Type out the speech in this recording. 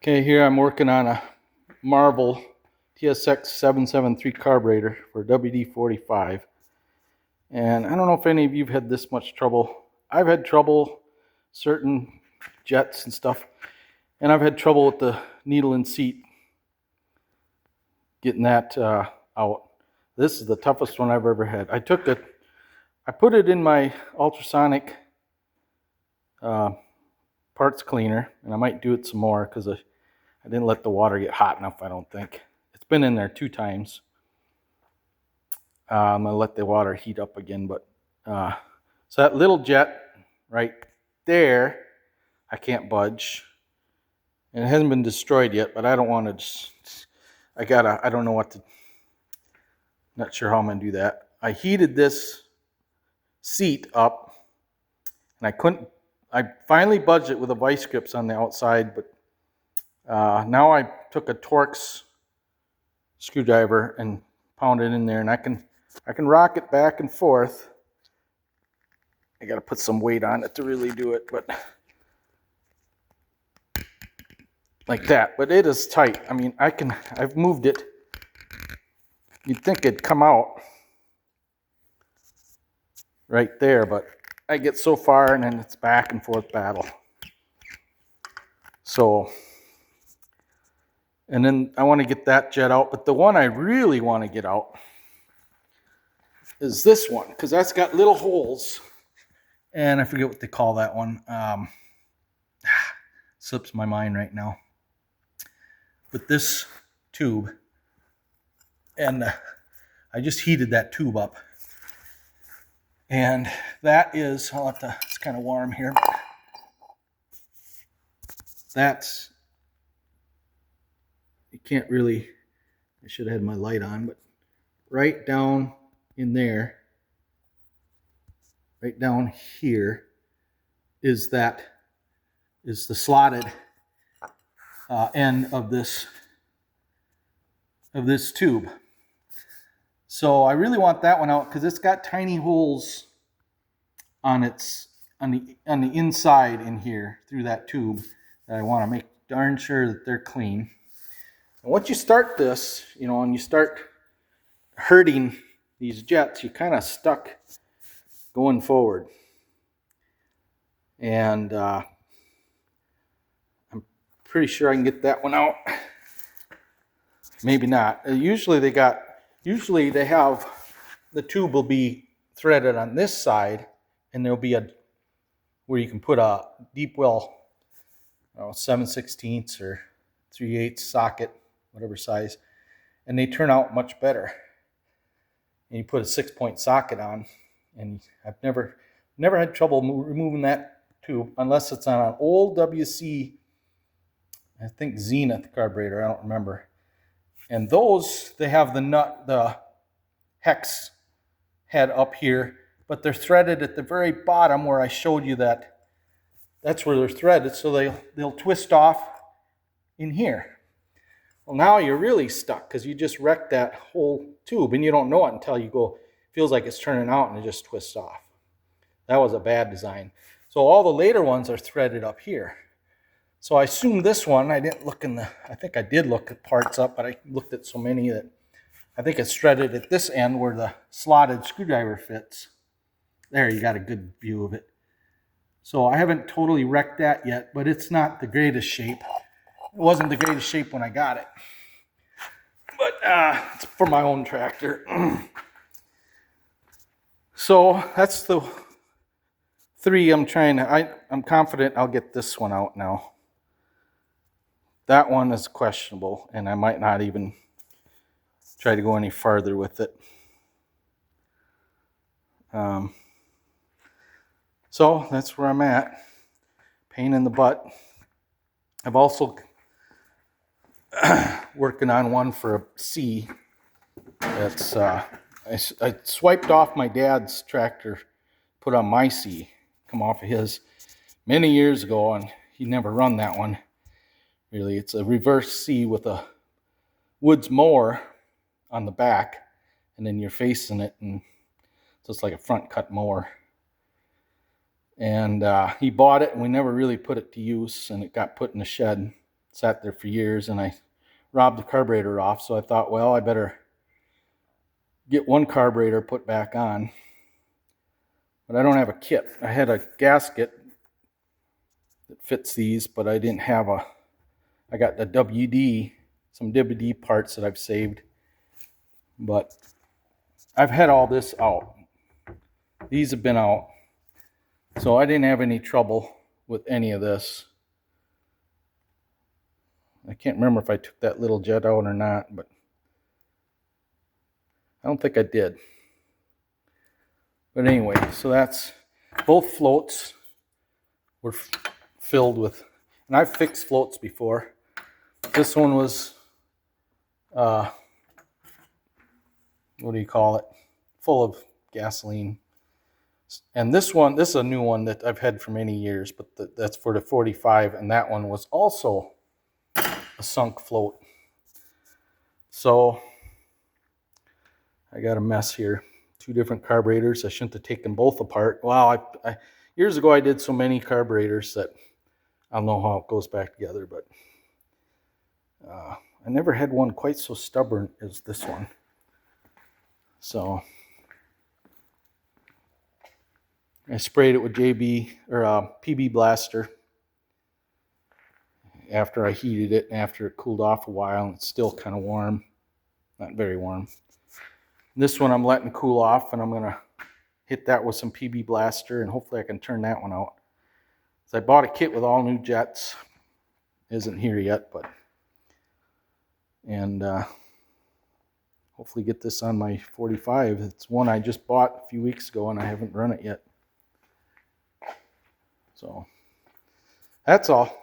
Okay, here I'm working on a Marvel TSX773 carburetor for WD45. And I don't know if any of you have had this much trouble. I've had trouble certain jets and stuff, and I've had trouble with the needle and seat, getting that out. This is the toughest one I've ever had. I put it in my ultrasonic parts cleaner, and I might do it some more because I didn't let the water get hot enough, I don't think. It's been in there 2 times. I'm going to let the water heat up again. But so that little jet right there, I can't budge. And it hasn't been destroyed yet, but I don't want to I don't know what to, not sure how I'm going to do that. I heated this seat up, and I finally budged it with the vice grips on the outside, but now I took a Torx screwdriver and pounded it in there, and I can rock it back and forth. I got to put some weight on it to really do it, but like that. But it is tight. I mean, I've moved it. You'd think it'd come out right there, but I get so far and then it's back and forth battle. So, and then I want to get that jet out, but the one I really want to get out is this one, because that's got little holes, and I forget what they call that one. Slips my mind right now. But this tube, and I just heated that tube up, and that is, it's kind of warm here. That's, you can't really, I should have had my light on, but right down in there, right down here, is the slotted end of this tube. So I really want that one out because it's got tiny holes on the inside in here through that tube that I want to make darn sure that they're clean. And once you start this, and you start hurting these jets, you're kind of stuck going forward. And I'm pretty sure I can get that one out. Maybe not. Usually they have, the tube will be threaded on this side, and there'll be where you can put a deep well, 7/16 or 3/8 socket, whatever size, and they turn out much better. And you put a 6-point socket on, and I've never had trouble removing that tube unless it's on an old WC, I think Zenith carburetor, I don't remember. And those, they have the hex head up here, but they're threaded at the very bottom where I showed you that's where they're threaded, so they'll twist off in here. Well, now you're really stuck because you just wrecked that whole tube, and you don't know it until you go, feels like it's turning out and it just twists off. That was a bad design. So all the later ones are threaded up here. So I assume this one, I didn't look I think I did look at parts up, but I looked at so many that I think it's threaded at this end where the slotted screwdriver fits. There, you got a good view of it. So I haven't totally wrecked that yet, but it's not the greatest shape. It wasn't the greatest shape when I got it. But it's for my own tractor. So that's the 3 I'm confident I'll get this one out now. That one is questionable, and I might not even try to go any farther with it. So that's where I'm at. Pain in the butt. I've also working on one for a C. That's I swiped off my dad's tractor, put on my C, come off of his many years ago, and he never run that one. Really, it's a reverse C with a woods mower on the back, and then you're facing it, and so it's like a front cut mower. And he bought it, and we never really put it to use, and it got put in the shed. sat there for years, and I robbed the carburetor off. So I thought, well, I better get one carburetor put back on. But I don't have a kit. I had a gasket that fits these, but I didn't have a, I got the WD, some WD parts that I've saved. But I've had all this out. These have been out. So I didn't have any trouble with any of this. I can't remember if I took that little jet out or not, but I don't think I did. But anyway, so that's, both floats were filled with, and I've fixed floats before. This one was, what do you call it? Full of gasoline. And this one, this is a new one that I've had for many years, but that's for the 45, and that one was also a sunk float. So I got a mess here. 2 different carburetors. I shouldn't have taken both apart. Wow, years ago I did so many carburetors that I don't know how it goes back together, but I never had one quite so stubborn as this one. So I sprayed it with PB Blaster after I heated it and after it cooled off a while, and it's still kind of warm. Not very warm. This one I'm letting cool off, and I'm going to hit that with some PB Blaster, and hopefully I can turn that one out. So I bought a kit with all new jets. Isn't here yet, but, and hopefully get this on my 45. It's one I just bought a few weeks ago, and I haven't run it yet. So that's all.